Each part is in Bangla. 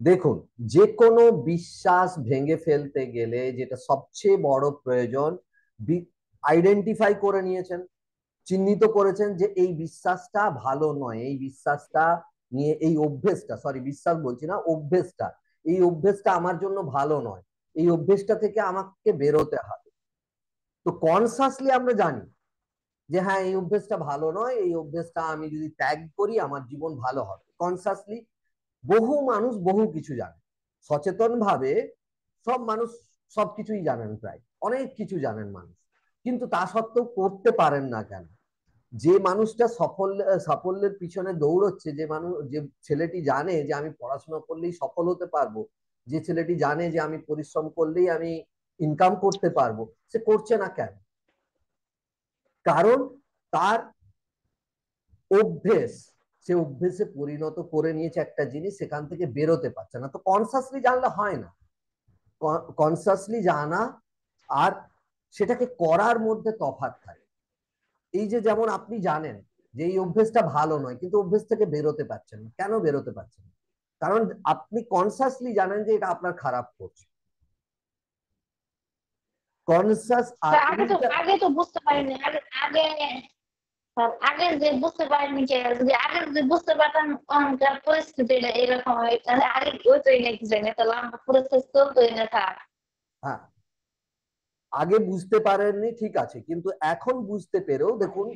দেখুন, যে কোনো বিশ্বাস ভেঙে ফেলতে গেলে যেটা সবচেয়ে বড় প্রয়োজন, আইডেন্টিফাই করে নিয়েছেন, চিহ্নিত করেছেন যে এই বিশ্বাসটা ভালো নয়, এই বিশ্বাসটা নিয়ে, এই অভ্যেসটা, সরি বিশ্বাস বলছি না, অভ্যেসটা, এই অভ্যেসটা আমার জন্য ভালো নয়, এই অভ্যেসটা থেকে আমাকে বেরোতে হবে। তো কনসাসলি আমরা জানি যে হ্যাঁ, এই অভ্যেসটা ভালো নয়, এই অভ্যেসটা আমি যদি ত্যাগ করি আমার জীবন ভালো হবে। কনসাসলি বহু মানুষ বহু কিছু জানে, সচেতন ভাবে সব মানুষ সবকিছুই জানেন, প্রায় অনেক কিছু জানেন মানুষ, কিন্তু তা সত্ত্বেও করতে পারেন না কেন? যে মানুষটা সাফল্যের পিছনে দৌড়চ্ছে, যে মানুষ, যে ছেলেটি জানে যে আমি পড়াশোনা করলেই সফল হতে পারবো, যে ছেলেটি জানে যে আমি পরিশ্রম করলেই আমি ইনকাম করতে পারবো, সে করছে না কেন? কারণ তার অভ্যেস, সে অভ্যেসে পরিণত করে নিয়েছে একটা জিনিস, সেখান থেকে বেরোতে পারছে না। তো কনসাসলি জানলে হয় না, কনসাসলি জানা আর সেটাকে করার মধ্যে তফাৎ থাকে। এই যে যেমন আপনি জানেন যে এই অভ্যেসটা ভালো নয়, কিন্তু অভ্যেস থেকে বেরোতে পারছেন না, কেন বেরোতে পারছেন না? কারণ আপনি কনসাসলি জানেন যে এটা আপনার খারাপ করছে। কনসাস আর স্যার আগে তো এইটা, আগে তো বুঝতে পারিনি। আগে আগে স্যার আগে যে বুঝতে পারিনি, যে যদি আগে যদি বুঝতে পারতাম তখনকার পরিস্থিতিটা এরকম হয়, তাহলে আগে ওই তো নাকি জানি, তাহলে আমার প্রসেস চলতোই না স্যার। হ্যাঁ, আগে বুঝতে পারেননি ঠিক আছে, কিন্তু এখন বুঝতে পেরেও দেখুন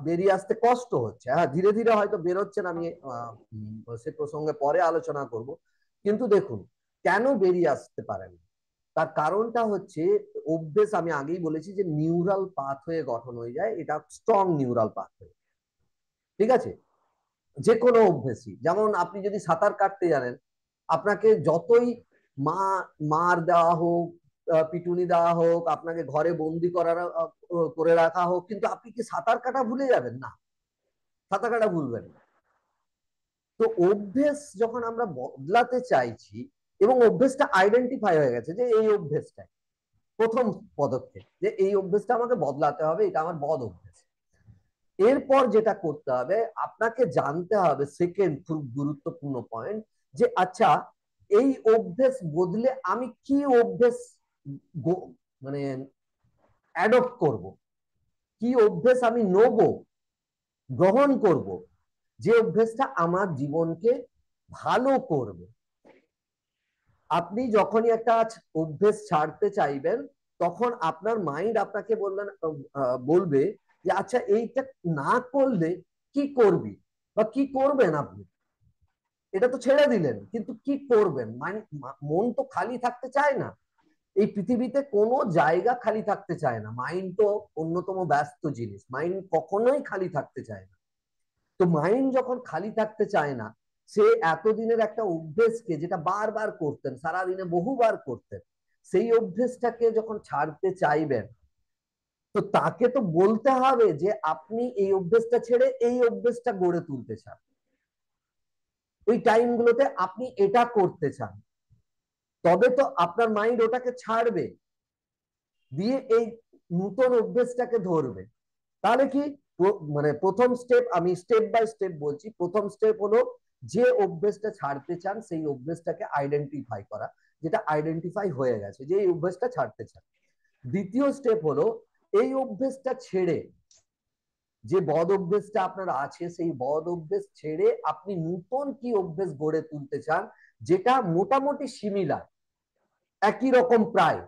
বেরিয়ে আসতে কষ্ট হচ্ছে। হ্যাঁ, ধীরে ধীরে হয়তো বেরোচ্ছেন, আমি সে প্রসঙ্গে পরে আলোচনা করব। কিন্তু দেখুন, কেন বেরিয়ে আসতে পারেন, তার কারণটা হচ্ছে অভ্যেস। আমি আগেই বলেছি যে নিউরাল পাথওয়ে গঠন হয়ে যায়, এটা স্ট্রং নিউরাল পাথওয়ে, ঠিক আছে? যে কোনো অভ্যেসই, যেমন আপনি যদি সাঁতার কাটতে জানেন, আপনাকে যতই মা মার দেওয়া হোক, পিটুনি দেওয়া হোক, আপনাকে ঘরে বন্দি করে রাখা হোক, কিন্তু আপনি কি সাঁতার কাটা ভুলে যাবেন? না, সাঁতার কাটা ভুলবেন না। তো অভ্যেস যখন আমরা বদলাতে চাইছি, এবং অভ্যেসটা আইডেন্টিফাই হয়ে গেছে যে এই অভ্যেসটা, প্রথম পদক্ষেপ যে এই অভ্যেসটা আমাকে বদলাতে হবে, এটা আমার বদ অভ্যেস। এরপর যেটা করতে হবে, আপনাকে জানতে হবে, সেকেন্ড খুব গুরুত্বপূর্ণ পয়েন্ট, যে আচ্ছা, এই অভ্যেস বদলে আমি কি অভ্যেস মানে অ্যাডপ্ট করব, কি অভ্যেস আমি নেব, গ্রহণ করব, যে অভ্যেসটা আমার জীবনকে ভালো করবে। আপনি যখনই একটা অভ্যেস ছাড়তে চাইবেন, তখন আপনার মাইন্ড আপনাকে বলবে যে আচ্ছা, এইটা না করলে কি করবি বা কি করবেন আপনি। এটা তো ছেড়ে দিলেন, কিন্তু কি করবেন? মন তো খালি থাকতে চায় না, এই পৃথিবীতে কোনো জায়গা খালি থাকতে চায় না, মাইন্ড তো অন্যতম ব্যস্ত জিনিস, মাইন্ড কখনোই খালি থাকতে চায় না। তো মাইন্ড যখন খালি থাকতে চায় না, সে এতদিনের একটা অভ্যেসকে, যেটা বারবার করতেন, সারাদিনে বহুবার করতেন, সেই অভ্যেসটাকে যখন ছাড়তে চাইবেন, তো তাকে তো বলতে হবে যে আপনি এই অভ্যেসটা ছেড়ে এই অভ্যেসটা গড়ে তুলতে চান, ওই টাইমগুলোতে আপনি এটা করতে চান, তবে তো আপনার মাইন্ড ওটাকে ছাড়বে, দিয়ে এই নতুন অভ্যেসটাকে ধরবে। তাহলে কি, মানে প্রথম স্টেপ, আমি স্টেপ বাই স্টেপ বলছি। প্রথম স্টেপ হলো যে অভ্যেসটা ছাড়তে চান সেই অভ্যেসটাকে আইডেন্টিফাই করা, যেটা আইডেন্টিফাই হয়ে গেছে যে এই অভ্যেসটা ছাড়তে চান। দ্বিতীয় স্টেপ হলো এই অভ্যেসটা ছেড়ে, যে বদ অভ্যেসটা আপনার আছে সেই বদ অভ্যেস ছেড়ে আপনি নতুন কি অভ্যেস গড়ে তুলতে চান, যেটা মোটামুটি সিমিলার, একই রকম প্রায়,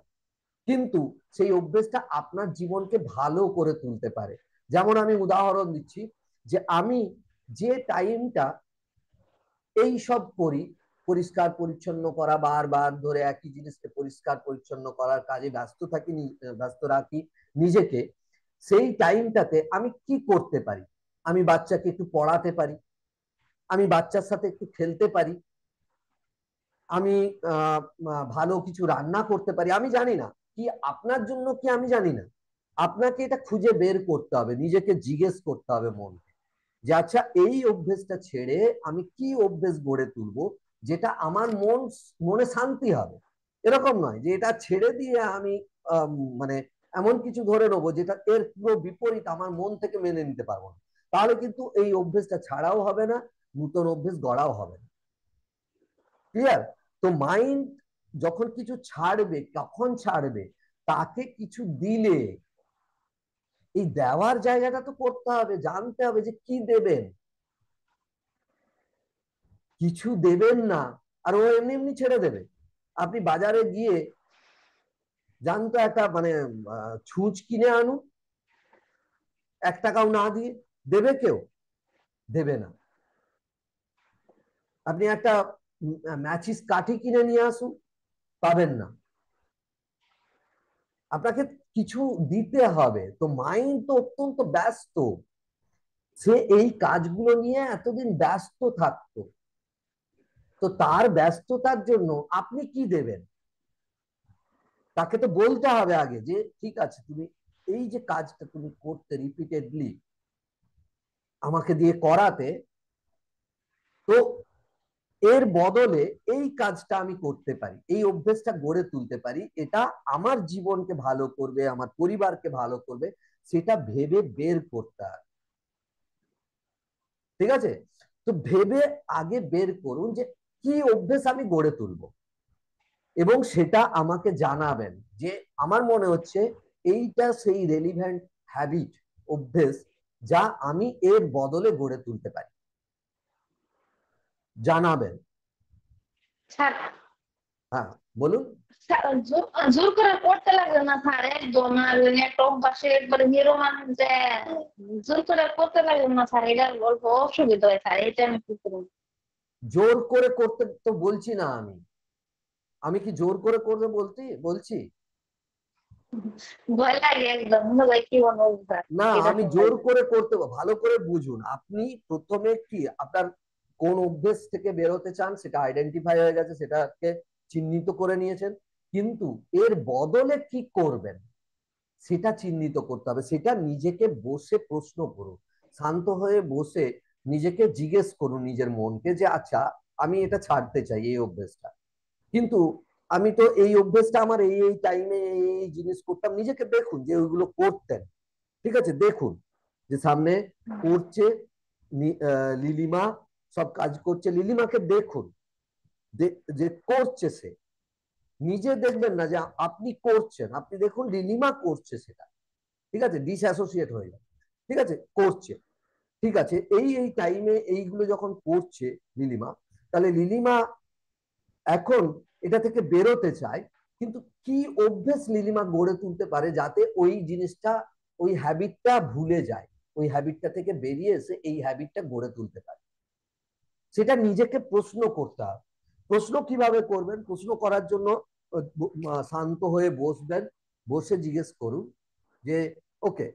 কিন্তু সেই অভ্যেসটা আপনার জীবনকে ভালো করে তুলতে পারে। যেমন আমি উদাহরণ দিচ্ছি, যে আমি যে টাইমটা এই সব করি, পরিষ্কার পরিচ্ছন্ন করা, বারবার ধরে একই জিনিসকে পরিষ্কার পরিচ্ছন্ন করার কাজে ব্যস্ত থাকি, ব্যস্ত রাখি নিজেকে, সেই টাইমটাতে আমি কি করতে পারি? আমি বাচ্চাকে একটু পড়াতে পারি, আমি বাচ্চার সাথে একটু খেলতে পারি, আমি ভালো কিছু রান্না করতে পারি, আমি জানি না কি আপনার জন্য, কি আমি জানি না। আপনাকে এটা খুঁজে বের করতে হবে, নিজেকে জিজ্ঞেস করতে হবে মনকে, যে আচ্ছা, এই অভ্যেসটা ছেড়ে আমি কি অভ্যেস গড়ে তুলবো, যেটা আমার মনে শান্তি হবে। এরকম নয় যে এটা ছেড়ে দিয়ে আমি মানে এমন কিছু ধরে নেবো যেটা এর পুরো বিপরীত, আমার মন থেকে মেনে নিতে পারবো না। তাহলে কিন্তু এই অভ্যেসটা ছাড়াও হবে না, নতুন অভ্যেস গড়াও হবে না। ক্লিয়ার? তো মাইন্ড যখন কিছু ছাড়বে, কখন ছাড়বে, তাকে কিছু দিলে এই দেওয়ার জায়গাটা তো করতে হবে, জানতে হবে যে কি দেবেন। কিছু দেবেন না আর ও এমনি এমনি ছেড়ে দেবে। আপনি বাজারে গিয়ে জানতো একটা মানে ছুঁচ কিনে আনুন, 1 টাকাও না দিয়ে, দেবে কেউ? দেবে না। আপনি একটা ম্যাচিস কাঠি কিনে নিয়ে আসুন, পাবেন না। আপনাকে কিছু দিতে হবে। তো মাইন্ড তো অত্যন্ত ব্যস্ত, সে এই কাজগুলো নিয়ে এতদিন ব্যস্ত থাকতো। তো তার ব্যস্ততার জন্য আপনি কি দেবেন? তাকে তো বলতে হবে আগে যে ঠিক আছে, তুমি এই যে কাজটা তুমি করতে রিপিটেডলি আমাকে দিয়ে করাতে, তো এর বদলে এই কাজটা আমি করতে পারি, এই অভ্যেসটা গড়ে তুলতে পারি, এটা আমার জীবনকে ভালো করবে, আমার পরিবারকে ভালো করবে, সেটা ভেবে বের করতে হবে। ঠিক আছে? তো ভেবে আগে বের করুন যে কি অভ্যেস আমি গড়ে তুলবো, এবং সেটা আমাকে জানাবেন যে আমার মনে হচ্ছে এইটা সেই রেলিভেন্ট হ্যাবিট, অভ্যেস, যা আমি এর বদলে গড়ে তুলতে পারি। জানাবেন। স্যার, হ্যাঁ, বলুন। জোর করে করতে লাগে না স্যার, একদম আর একটা অভ্যাসে একবারে হিরো মানুষ যে জোর করে করতে লাগে না স্যার, এটা অল্প অসুবিধা হয় স্যার, এটা আমি কি করবো? জোর করে করতে তো বলছি না আমি। আমি কি জোর করে করবে বলছি? ভয় লাগে একদম, মনে হয় কি বলবো স্যার, না, আমি এরকম জোর লাগে। করে করতে, ভালো করে বুঝুন। আপনি প্রথমে কি আপনার কোন অভ্যেস থেকে বেরোতে চান সেটা আইডেন্টিফাই হয়ে গেছে, সেটাকে চিহ্নিত করে নিয়েছেন, কিন্তু এর বদলে কি করবেন সেটা চিহ্নিত করতে হবে। সেটা নিজেকে বসে প্রশ্ন করুন, শান্ত হয়ে বসে নিজেকে জিজ্ঞেস করুন নিজের মনকে যে আচ্ছা, আমি এটা ছাড়তে চাই এই অভ্যেসটা, কিন্তু আমি তো এই অভ্যেসটা আমার এই এই টাইমে এই জিনিস করতাম। নিজেকে দেখুন যে ওইগুলো করতেন, ঠিক আছে? দেখুন যে সামনে করছে লিলিমা, সব কাজ করছে, লিলিমাকে দেখুন যে করছে সে। নিজে দেখবেন না যে আপনি করছেন, আপনি দেখুন লিলিমা করছে সেটা। ঠিক আছে? ডিসঅ্যাসোসিয়েট হয়ে যাবে। ঠিক আছে? করছে। ঠিক আছে, এই এই টাইমে এইগুলো যখন করছে লিলিমা, তাহলে লিলিমা এখন এটা থেকে বেরোতে চায়, কিন্তু কি অভ্যেস লিলিমা গড়ে তুলতে পারে যাতে ওই জিনিসটা, ওই হ্যাবিটটা ভুলে যায়, ওই হ্যাবিটটা থেকে বেরিয়ে এসে এই হ্যাবিটটা গড়ে তুলতে পারে, সেটা নিজেকে প্রশ্ন করতে হবে। প্রশ্ন কিভাবে করবেন? প্রশ্ন করার জন্য শান্ত হয়ে বসবেন, বসে জিজ্ঞেস করুন যে ওকে,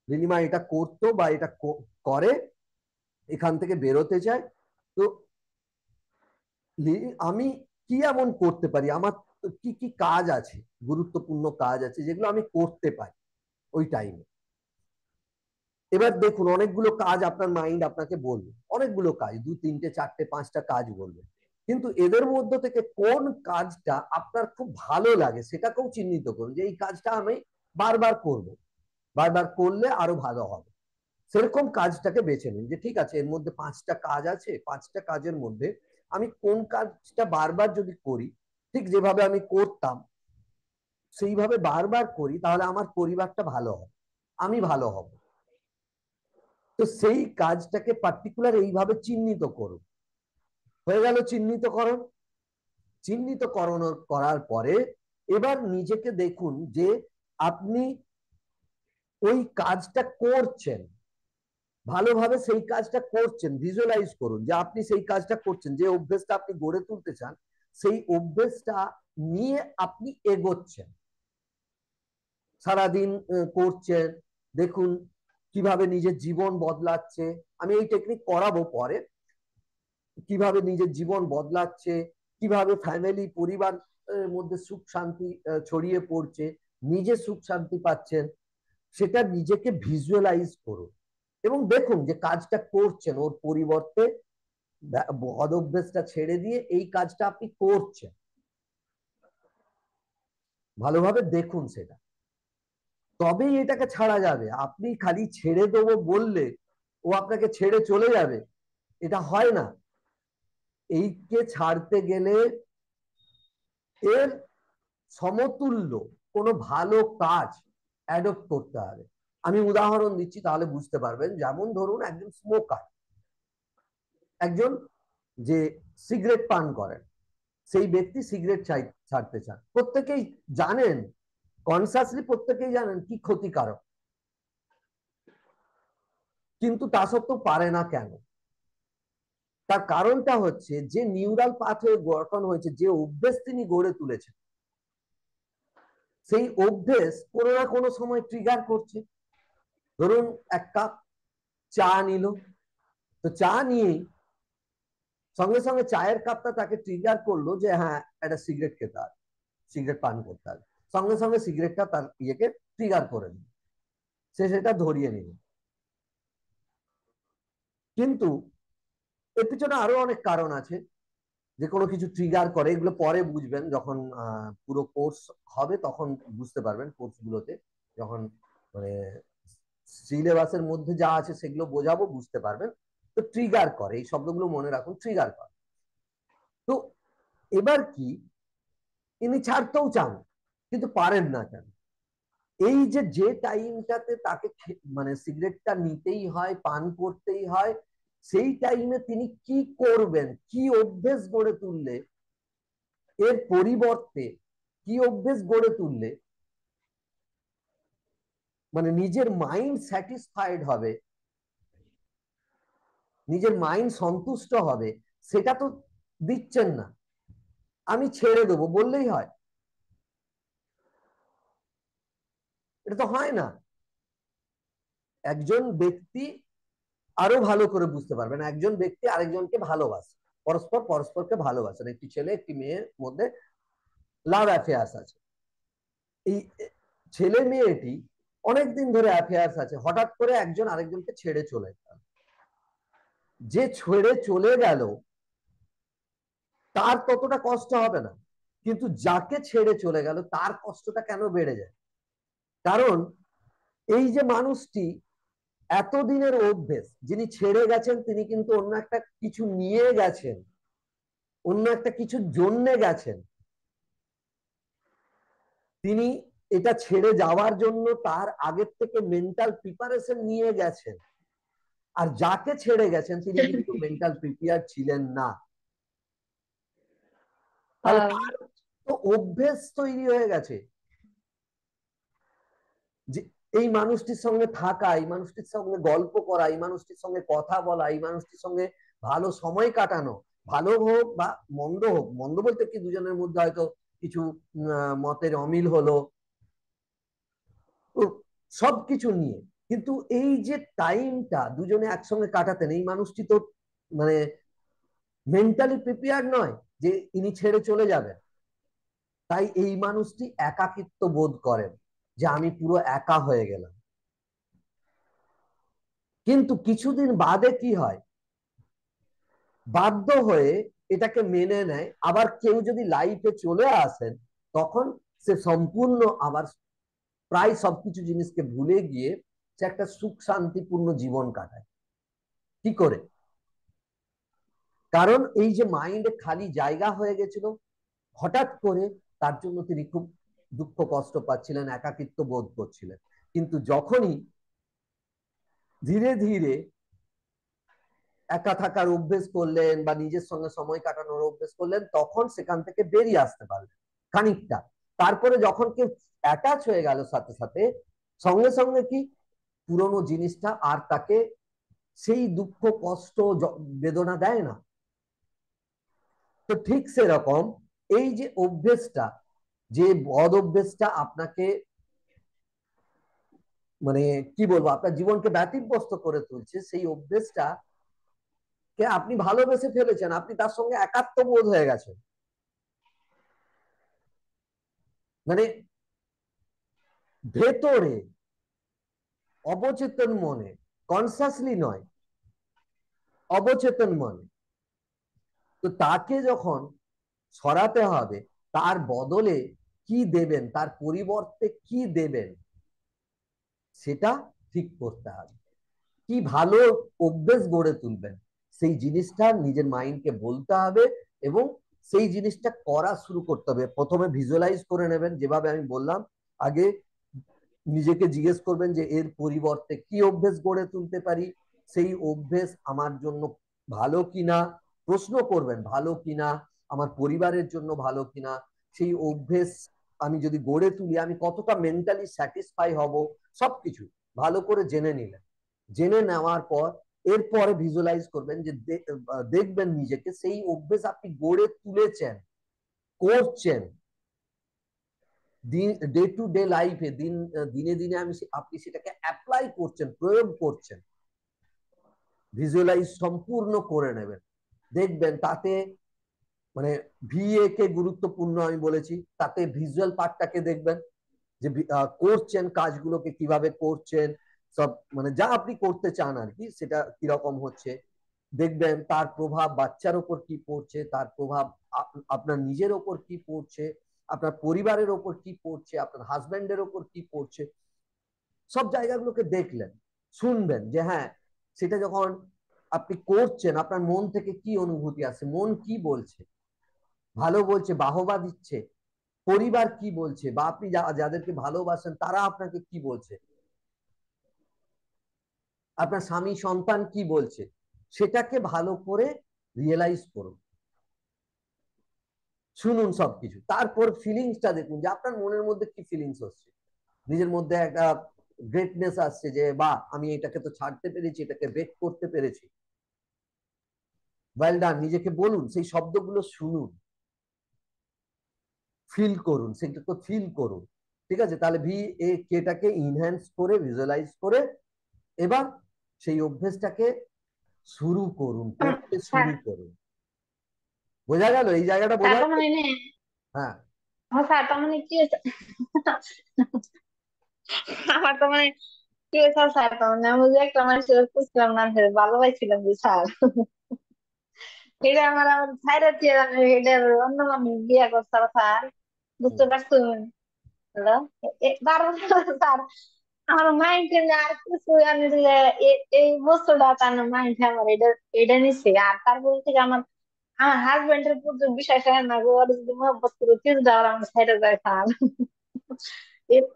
লিলিমা এটা করতো বা এটা করে, এখান থেকে বেরোতে চায়, তো আমি কি এমন করতে পারি, আমার কি কি কাজ আছে, গুরুত্বপূর্ণ কাজ আছে যেগুলো আমি করতে পারি ওই টাইমে। এবার দেখুন অনেকগুলো কাজ আপনার মাইন্ড আপনাকে বলবে, অনেকগুলো কাজ, 2, 3, 4, 5টা কাজ বলবে, কিন্তু এদের মধ্যে থেকে কোন কাজটা আপনার খুব ভালো লাগে সেটাকেও চিহ্নিত করুন যে এই কাজটা আমি বারবার করব, বারবার করলে আরো ভালো হবে। সেরকম কাজটাকে বেছে নিন যে ঠিক আছে, এর মধ্যে 5টা কাজ আছে, 5টা কাজের মধ্যে আমি কোন কাজটা বারবার যদি করি, ঠিক যেভাবে আমি করতাম সেইভাবে বারবার করি, তাহলে আমার পরিবারটা ভালো হবে, আমি ভালো হব। তো সেই কাজটাকে পার্টিকুলার এইভাবে চিহ্নিত করুন। হয়ে গেল চিহ্নিতকরণ। চিহ্নিতকরণ করার পরে এবার নিজেকে দেখুন যে আপনি ওই কাজটা করছেন, ভালোভাবে সেই কাজটা করছেন, ভিজুয়ালাইজ করুন যে আপনি সেই কাজটা করছেন, যে অভ্যেসটা আপনি গড়ে তুলতে চান সেই অভ্যেসটা নিয়ে আপনি এগোচ্ছেন, সারাদিন করছেন। দেখুন কিভাবে নিজের জীবন বদলাচ্ছে। আমি এই টেকনিক করাবো পরে, কিভাবে নিজের জীবন বদলাচ্ছে, কিভাবে ফ্যামিলি পরিবার মধ্যে সুখ শান্তি ছড়িয়ে পড়ছে, নিজে সুখ শান্তি পাচ্ছেন, সেটা নিজেকে ভিজুয়ালাইজ করুন এবং দেখুন যে কাজটা করছেন ওর পরিবর্তে বদ অভ্যেসটা ছেড়ে দিয়ে এই কাজটা আপনি করছেন। ভালোভাবে দেখুন সেটা, তবেই এটাকে ছাড়া যাবে। আপনি খালি ছেড়ে দেবো বললে ও আপনাকে ছেড়ে চলে যাবে, এটা হয় না। এইকে ছাড়তে গেলে এর সমতুল্য কোনো ভালো কাজ অ্যাডপ্ট করতে হবে। আমি উদাহরণ দিচ্ছি তাহলে বুঝতে পারবেন। যেমন ধরুন একজন স্মোকার, একজন যে সিগারেট পান করেন, সেই ব্যক্তি সিগারেট ছাড়তে চান, প্রত্যেকেই জানেন, কনসাসলি প্রত্যেকেই জানেন কি ক্ষতিকারক, কিন্তু তা সত্ত্বেও পারে না কেন? তার কারণটা হচ্ছে যে নিউরাল পাথওয়ে গঠন হয়েছে, যে অভ্যেস তিনি গড়ে তুলেছেন, সেই অভ্যেস কোনো না কোনো সময় ট্রিগার করছে। ধরুন এক কাপ চা নিল, তো চা নিয়েই সঙ্গে সঙ্গে চায়ের কাপটা তাকে ট্রিগার করলো যে হ্যাঁ একটা সিগারেট খেতে হবে, সিগারেট পান করতে হবে। সঙ্গে সঙ্গে সিগারেটটা তার ইয়েকে ট্রিগার করে দিল, সে সেটা ধরিয়ে নিল। কিন্তু এর পিছনে আরো অনেক কারণ আছে যে কোনো কিছু ট্রিগার করে। এগুলো পরে বুঝবেন, যখন পুরো কোর্স হবে তখন বুঝতে পারবেন। কোর্স গুলোতে যখন মানে সিলেবাসের মধ্যে যা আছে সেগুলো বোঝাবো, বুঝতে পারবেন। তো ট্রিগার করে, এই শব্দগুলো মনে রাখুন, ট্রিগার করে। তো এবার কি, ইনি ছাড়তেও চান কিন্তু পারেন না কেন? এই যে যে টাইমটাতে তাকে মানে সিগারেটটা নিতেই হয়, পান করতেই হয়, সেই টাইমে তিনি কি করবেন, কি অভ্যেস গড়ে তুললে, এর পরিবর্তে কি অভ্যেস গড়ে তুললে মানে নিজের মাইন্ড স্যাটিসফাইড হবে, নিজের মাইন্ড সন্তুষ্ট হবে, সেটা তো দিচ্ছেন না। আমি ছেড়ে দেবো বললেই হয়? এটা তো হয় না। একজন ব্যক্তি আরো ভালো করে বুঝতে পারবেন, একজন ব্যক্তি আরেকজনকে ভালোবাসে, পরস্পর পরস্পরকে ভালোবাসেন, একটি ছেলে একটি মেয়ের মধ্যে লাভ অ্যাফেয়ার্স আছে। এই ছেলে মেয়েটি অনেকদিন ধরে অ্যাফেয়ার্স আছে, হঠাৎ করে একজন আরেকজনকে ছেড়ে চলে গেল। যে ছেড়ে চলে গেল তার ততটা কষ্ট হবে না, কিন্তু যাকে ছেড়ে চলে গেল তার কষ্টটা কেন বেড়ে যায়? কারণ এই যে মানুষটি এতদিনের অভ্যেস, যিনি ছেড়ে গেছেন তিনি কিন্তু অন্য একটা কিছু নিয়ে গেছেন, অন্য একটা কিছুর জন্যে গেছেন। তিনি এটা ছেড়ে যাওয়ার জন্য তার আগের থেকে মেন্টাল প্রিপারেশন নিয়ে গেছেন। আর যাকে ছেড়ে গেছেন তিনি কিন্তু মেন্টাল প্রিপেয়ার ছিলেন না। তাহলে তার তো অভ্যেস তৈরি হয়ে গেছে যে এই মানুষটির সঙ্গে থাকা, এই মানুষটির সঙ্গে গল্প করা, এই মানুষটির সঙ্গে কথা বলা, এই মানুষটির সঙ্গে ভালো সময় কাটানো, ভালো হোক বা মন্দ হোক, মন্দ বলতে কি দুজনের মধ্যে হয়তো কিছু মতের অমিল হলো, সবকিছু নিয়ে, কিন্তু এই যে টাইমটা দুজনে একসঙ্গে কাটাতেন, এই মানুষটি তো মানে মেন্টালি প্রিপেয়ার নয় যে ইনি ছেড়ে চলে যাবেন। তাই এই মানুষটি একাকিত্ব বোধ করেন যে আমি পুরো একা হয়ে গেলাম। কিন্তু কিছুদিন বাদে কি হয়, বাধ্য হয়ে এটাকে মেনে নেয়। আবার কেউ যদি লাইফে চলে আসেন তখন সে সম্পূর্ণ আবার প্রায় সবকিছু জিনিসকে ভুলে গিয়ে সে একটা সুখ শান্তিপূর্ণ জীবন কাটায়। কি করে? কারণ এই যে মাইন্ডে খালি জায়গা হয়ে গেছিল, হঠাৎ করে তার জন্য তিনি খুব দুঃখ কষ্ট পাচ্ছিলেন, একাকিত্ব বোধ করছিলেন। কিন্তু যখনই ধীরে ধীরে একা থাকার অভ্যেস করলেন বা নিজের সঙ্গে সময় কাটানোর অভ্যেস করলেন, তখন সেখান থেকে বেরিয়ে আসতে পারলেন খানিকটা। তারপরে যখন কেউ অ্যাটাচ হয়ে গেল সাথে সাথে, সঙ্গে সঙ্গে কি পুরনো জিনিসটা আর তাকে সেই দুঃখ কষ্ট বেদনা দেয় না। তো ঠিক সেরকম এই যে অভ্যেসটা, যে বদ অভ্যেসটা আপনাকে মানে কি বলবো আপনার জীবনকে ব্যতিব্যস্ত করে তুলছে, সেই অভ্যেসটা কে আপনি ভালোবেসে ফেলেছেন, আপনি তার সঙ্গে একাত্ম বোধ হয়ে গেছেন। মানে ভেতরে অবচেতন মনে, কনসাসলি নয়, অবচেতন মনে। তো তাকে যখন সরাতে হবে, তার বদলে কি দেবেন, তার পরিবর্তে কি দেবেন, সেটা ঠিক করতে হবে। কি ভালো অভ্যেস গড়ে তুলবেন সেই জিনিসটা নিজের মাইন্ডকে বলতে হবে এবং সেই জিনিসটা করা শুরু করতে হবে। প্রথমে ভিজুয়ালাইজ করে নেবেন, যেভাবে আমি বললাম। আগে নিজেকে জিজ্ঞেস করবেন যে এর পরিবর্তে কি অভ্যেস গড়ে তুলতে পারি, সেই অভ্যেস আমার জন্য ভালো কিনা, প্রশ্ন করবেন ভালো কিনা, আমার পরিবারের জন্য ভালো কিনা, সেই অভ্যেস আমি যদি গড়ে তুলি আমি কতটা মেন্টালি স্যাটিসফাই হব, সবকিছু ভালো করে জেনে নিলেন। জেনে নেওয়ার পর এরপরে ভিজুয়ালাইজ করবেন যে দেখবেন নিজেকে সেই অভ্যেস আপনি গড়ে তুলেছেন, করছেন ডে টু ডে লাইফে, দিনে দিনে আপনি সেটাকে অ্যাপ্লাই করছেন, প্রয়োগ করছেন। ভিজুয়ালাইজ সম্পূর্ণ করে নেবেন, দেখবেন তাতে মানে ভিএ কে গুরুত্বপূর্ণ আমি বলেছি, তাতে ভিজুয়াল পার্টটাকে দেখবেন যে করছেন কাজগুলোকে কিভাবে করছেন, সব মানে যা আপনি করতে চান আর কি সেটা কিরকম হচ্ছে দেখবেন। তার প্রভাব বাচ্চার ওপর কি পড়ছে, তার প্রভাব আপনার নিজের ওপর কি পড়ছে, আপনার পরিবারের ওপর কি পড়ছে, আপনার হাজবেন্ডের ওপর কি পড়ছে, সব জায়গাগুলোকে দেখলেন। শুনবেন যে হ্যাঁ, সেটা যখন আপনি করছেন আপনার মন থেকে কি অনুভূতি আসছে, মন কি বলছে, ভালো বলছে, বাহবা দিচ্ছে, পরিবার কি বলছে, বা আপনি যাদেরকে ভালোবাসেন তারা আপনাকে কি বলছে, আপনার স্বামী সন্তান কি বলছে, সেটাকে ভালো করে রিয়েলাইজ করুন, শুনুন সবকিছু। তারপর ফিলিংসটা দেখুন যে আপনার মনের মধ্যে কি ফিলিংস হচ্ছে, নিজের মধ্যে একটা গ্রেটনেস আসছে যে বাহ, আমি এটাকে তো ছাড়তে পেরেছি, এটাকে ব্রেক করতে পেরেছি, ওয়েল ডান, নিজেকে বলুন, সেই শব্দগুলো শুনুন, ফিল করুন, সেটাকে ফিল করুন। ঠিক আছে, তাহলে ভি এ কেটাকে ইনহ্যান্স করে ভিজুয়ালাইজ করে এবার সেই অভ্যেসটাকে শুরু করুন, করতে স্যার, শুরু করুন। বোঝা গেল এই জায়গাটা, স্যার বোঝা তার গেল? মানে হ্যাঁ। স্যার তার মানে কি হয়েছে? আমার তো মানে কি হয়েছে স্যার, তার মানে আমি যে একটা মানুষের খুঁজছিলাম না, আমি ভালোবাসছিলাম যে স্যার, এটা আমার ছাইরা দিয়ে এটা অন্য মানুষ বিয়ে করছে স্যার, বুঝতে পারছেন? হ্যালো, দারুণ স্যার। আমার মাইন্ডে আর কিছু আমি যে এই বস্তুটা তার মাইন্ডে আমার এটা এটা নিচ্ছে। আর তারপর থেকে আমার আমার হাজবেন্ডের প্রতি বিশ্বাস হয় না গো, ওর যদি মহব্বত করে তিল দেওয়ার আমার ছেড়ে যায় স্যার।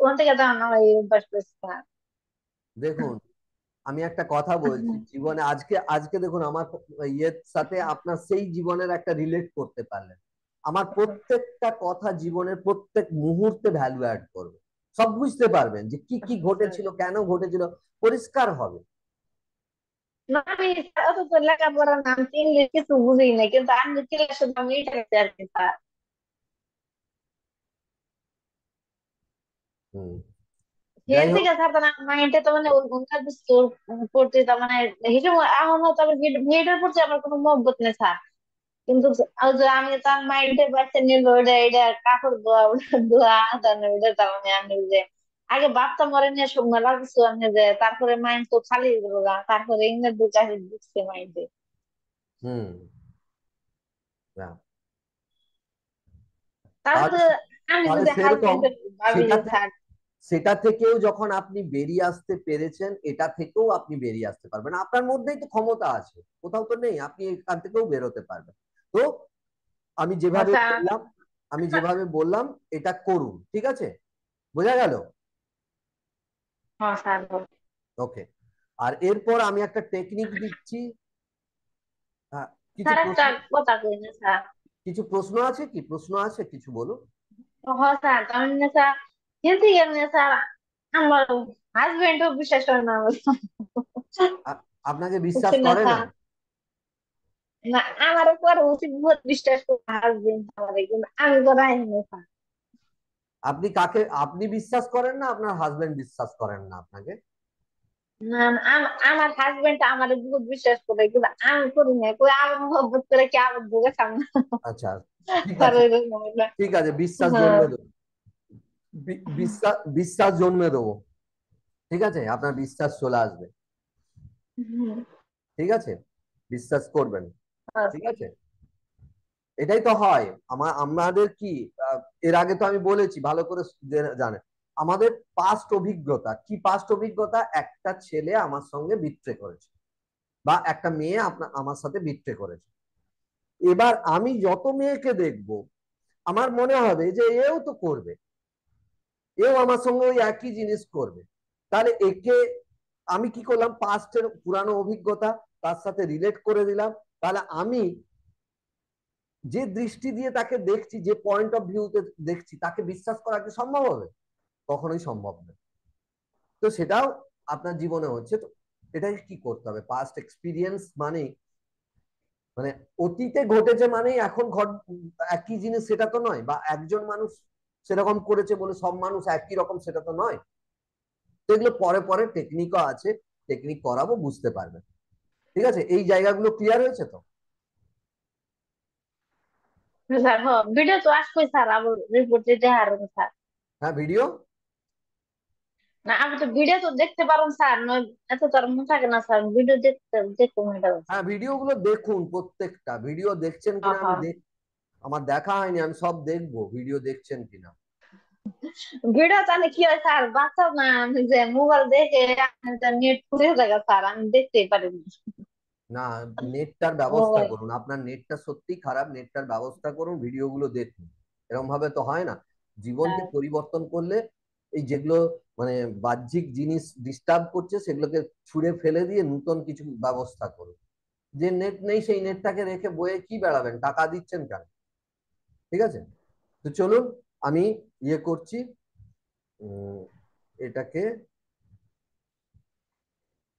ওখান থেকে তো আমার এই অভ্যাস করছে স্যার। দেখুন, আমি একটা কথা বলছি, জীবনে আজকে আজকে দেখুন আমার ইয়ের সাথে আপনার সেই জীবনের একটা রিলেট করতে পারলেন। আমার প্রত্যেকটা কথা জীবনের প্রত্যেক মুহূর্তে ভ্যালু অ্যাড করবে, সব বুঝতে পারবেন যে কি কি ঘটেছিল, কেন ঘটেছিল, পরিষ্কার হবে। না আমি অত তো লেখাপড়া নাম ইংলিশ কিছু বুঝি না, কিন্তু আমি ক্লাস শুধু আমি এটা করতে আর কি স্যার। হুম। সেই যাই হোক, থেকে স্যার তার মাইন্ডে তো মানে ওখানকার স্টোর করতে তার মানে হিসেবে আমার মতো আমার মেয়েটার প্রতি আমার কোনো মহব্বত নেই স্যার। কিন্তু ওই যে আমি তার মাইন্ডে বাচ্চা নিল ওটা এটা কাপড় ধোয়া ওটা ধোয়া আদানো ওটা তার মানে আমি যে আগে বাচ্চা মরে নিয়ে সব মেলা কিছু আমি যে তারপরে মাইন্ড তো খালি দিল গা, তারপরে ইংরেজ দু চাষে ঢুকছে মাইন্ডে। হুম। না, তারপরে তাহলে আমি তাহলে যদি সেরকম হাজবেন্ড ভাবি সেটা যে স্যার। সেটা থেকেও যখন আপনি বেরিয়ে আসতে পেরেছেন, এটা থেকেও আপনি বেরিয়ে আসতে পারবেন, আপনার মধ্যেই তো ক্ষমতা আছে, কোথাও তো নেই, আপনি এখান থেকেও বেরোতে পারবেন। তো আমি যেভাবে স্যার, বললাম, আমি যেভাবে বললাম এটা করুন, ঠিক আছে? বোঝা গেল? হ্যাঁ স্যার। ওকে। আর এরপর আমি একটা টেকনিক দিচ্ছি। হ্যাঁ, কিছু স্যার একটা প্রশ্ন, কথা কই না স্যার। কিছু প্রশ্ন আছে, কি প্রশ্ন আছে কিছু বলুন। হ্যাঁ স্যার তার মানে স্যার কিন্তু এমনি স্যার আমার হাজবেন্ডও বিশ্বাস করে না আমার। আপনাকে বিশ্বাস বুঝছেন না করে না? স্যার? না আমার উপর উচিত বহুত বিশ্বাস করে হাজবেন্ড আমারে, কিন্তু আমি করাই না স্যার। আপনি বিশ্বাস করেন না, আপনার হাজবেন্ড বিশ্বাস করেন না আপনাকে? না না, আমার হাজবেন্ড আমার বহুত বিশ্বাস করে, কিন্তু আমি করি না, কই আমার মহব্বত করে কি আবার ঢুকে সামনে। আচ্ছা, ঠিক স্যার আছে, এরকম হইলো। ঠিক আছে, বিশ্বাস হ্যাঁ। জন্মে দেবো, বিশ্বাস বিশ্বাস জন্মে দেবো। ঠিক আছে, আপনার বিশ্বাস চলে আসবে। হুম। ঠিক আছে, বিশ্বাস করবেন। ঠিক আচ্ছা। আছে, এটাই তো হয়। আমাদের কি এর আগে তো আমি বলেছি, ভালো করে জানেন আমাদের পাস্ট অভিজ্ঞতা কি, পাস্ট অভিজ্ঞতা একটা ছেলে আমার সঙ্গে বিট্রে করেছে বা একটা মেয়ে আমার সাথে বিট্রে করেছে। এবার আমি যত মেয়েকে দেখবো আমার মনে হবে যে এও তো করবে, এও আমার সঙ্গে ওই একই জিনিস করবে। তাহলে একে আমি কি করলাম, পাস্টের পুরানো অভিজ্ঞতা তার সাথে রিলেট করে দিলাম। তাহলে আমি যে দৃষ্টি দিয়ে তাকে দেখছি, যে পয়েন্ট অফ ভিউতে দেখছি, তাকে বিশ্বাস করা কি সম্ভব হবে? কখনোই সম্ভব নয়। তো সেটাও আপনার জীবনে হচ্ছে। তো এটাই কি করতে হবে, পাস্ট এক্সপিরিয়েন্স মানে মানে অতীতে ঘটেছে মানেই এখন একই জিনিস সেটা তো নয়, বা একজন মানুষ সেরকম করেছে বলে সব মানুষ একই রকম সেটা তো নয়। তো এগুলো পরে পরে টেকনিকও আছে, টেকনিক করাবো, বুঝতে পারবেন। ঠিক আছে, এই জায়গাগুলো ক্লিয়ার হয়েছে তো? স্যার হ ভিডিও তো আসবে স্যার, আবার রিপোর্ট দিতে হারবেন স্যার। হ্যাঁ, ভিডিও। না আমি তো ভিডিও তো দেখতে পারবো স্যার, নয় এত তার মন থাকে না স্যার, ভিডিও দেখতে দেখতে এটা হ্যাঁ, ভিডিও গুলো দেখুন, প্রত্যেকটা ভিডিও দেখছেন কিনা আমি স্যার। আমার দেখা হয়নি, আমি সব দেখবো ভিডিও দেখছেন কিনা। ভিডিও তাহলে কি হয় স্যার, বাচ্চা না আমি যে মোবাইল দেখে নেট ফুরে থাকে স্যার, আমি দেখতেই পারিনি না, নেটটার ব্যবস্থা মোবাইল। করুন, আপনার নেটটা সত্যি খারাপ, নেটটার ব্যবস্থা করুন, ভিডিওগুলো দেখুন। এরকম ভাবে তো হয় না। জীবনকে পরিবর্তন করলে এই যেগুলো মানে বাহ্যিক জিনিস ডিস্টার্ব করছে সেগুলোকে ছুঁড়ে ফেলে দিয়ে নতুন কিছু ব্যবস্থা করুন। যে নেট নেই সেই নেটটাকে রেখে বইয়ে কি বেড়াবেন, টাকা দিচ্ছেন কেন? ঠিক আছে, তো চলুন আমি ইয়ে করছি, এটাকে